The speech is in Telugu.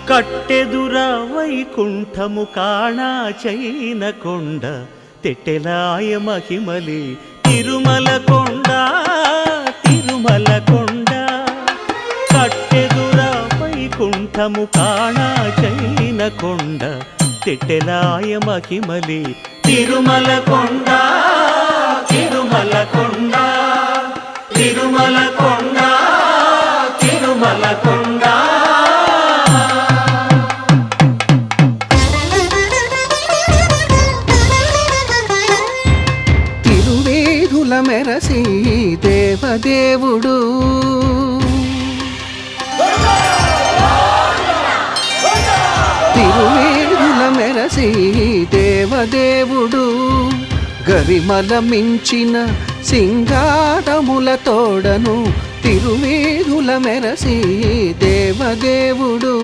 కట్టెదుర వైకుంఠము కాణా చైన కొండ తెట్టెలాయ మహిమలి తిరుమల కొండ తిరుమల కొండ కట్టెదుర వైకుంఠము కాణా చైన కొండ తెట్టెలాయ మహిమలి తిరుమల కొండ తిరుమల కొండ తిరుమల కొండ తిరుమల కొండ తిరువేధుల మెరసి దేవదేవుడు తిరువేధుల మెరసి దేవదేవుడు గరిమల మించిన సింగారముల తోడను తిరువేధుల మెరసి దేవదేవుడు